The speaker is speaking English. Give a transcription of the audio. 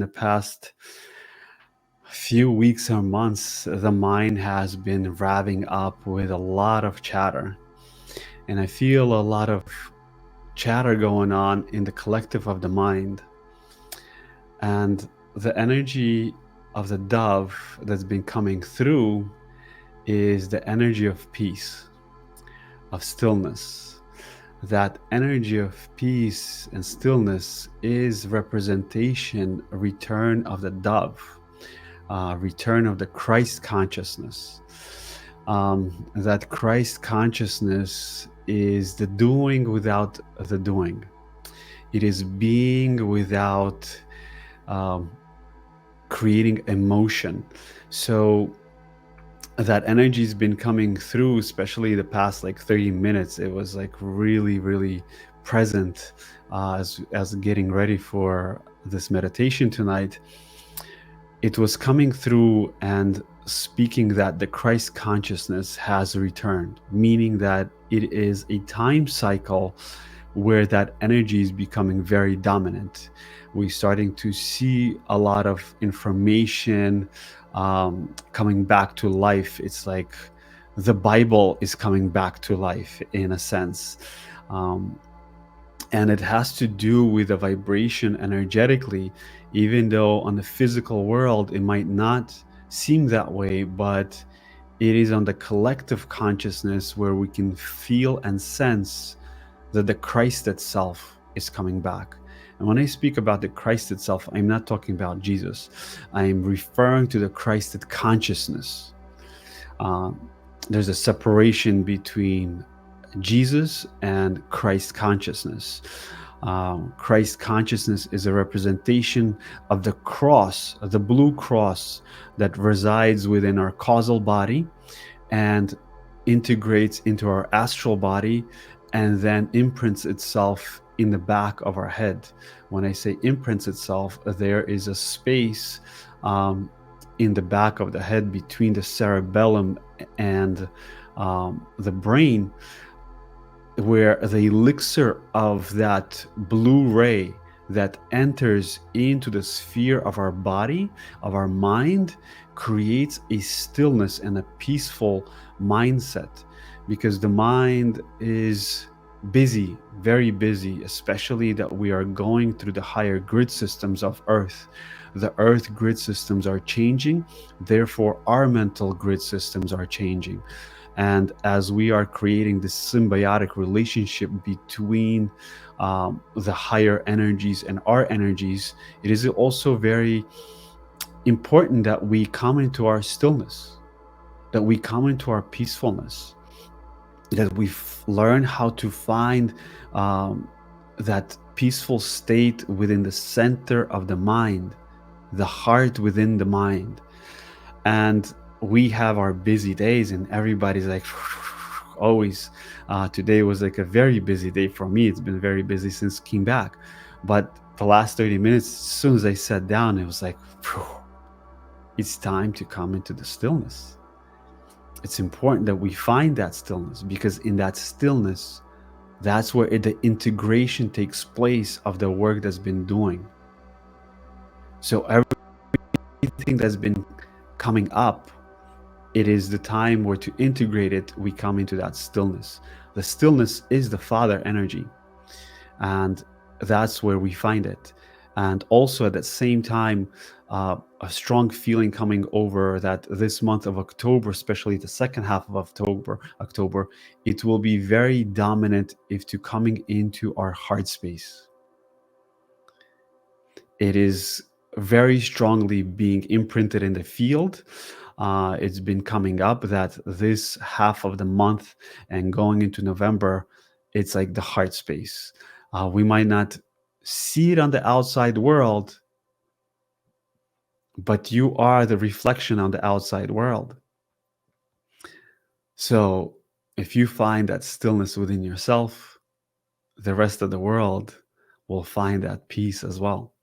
the past few weeks or months, the mind has been revving up with a lot of chatter. And I feel a lot of chatter going on in the collective of the mind. And the energy of the dove that's been coming through is the energy of peace, of stillness. That energy of peace and stillness is representation, a return of the dove, return of the Christ consciousness. That Christ consciousness is the doing without the doing. It is being without creating emotion. So that energy's been coming through, especially the past like 30 minutes. It was like really, really present as getting ready for this meditation tonight. It was coming through and speaking that the Christ consciousness has returned, meaning that it is a time cycle where that energy is becoming very dominant. We're starting to see a lot of information coming back to life. It's like the Bible is coming back to life in a sense. And it has to do with the vibration energetically, even though on the physical world it might not seem that way, but it is on the collective consciousness where we can feel and sense that the Christ itself is coming back. And when I speak about the Christ itself, I'm not talking about Jesus. I'm referring to the Christed consciousness. There's a separation between Jesus and Christ consciousness. Christ consciousness is a representation of the cross, the blue cross that resides within our causal body and integrates into our astral body and then imprints itself in the back of our head. When I say imprints itself, there is a space in the back of the head between the cerebellum and the brain, where the elixir of that blue ray that enters into the sphere of our body, of our mind, creates a stillness and a peaceful mindset, because the mind is busy, very busy, especially that we are going through the higher grid systems of Earth. The Earth grid systems are changing, therefore our mental grid systems are changing. And as we are creating this symbiotic relationship between the higher energies and our energies, it is also very important that we come into our stillness, that we come into our peacefulness, that we learn how to find that peaceful state within the center of the mind, the heart within the mind. And we have our busy days and everybody's like always. Today was like a very busy day for me. It's been very busy since I came back. But the last 30 minutes, as soon as I sat down, it was like, it's time to come into the stillness. It's important that we find that stillness, because in that stillness, that's where the integration takes place of the work that's been doing. So everything that's been coming up, it is the time where to integrate it, we come into that stillness. The stillness is the Father energy, and that's where we find it. And also at the same time, a strong feeling coming over that this month of October, especially the second half of October, it will be very dominant if to coming into our heart space. It is very strongly being imprinted in the field. It's been coming up that this half of the month and going into November, it's like the heart space. We might not see it on the outside world, but you are the reflection on the outside world. So if you find that stillness within yourself, the rest of the world will find that peace as well.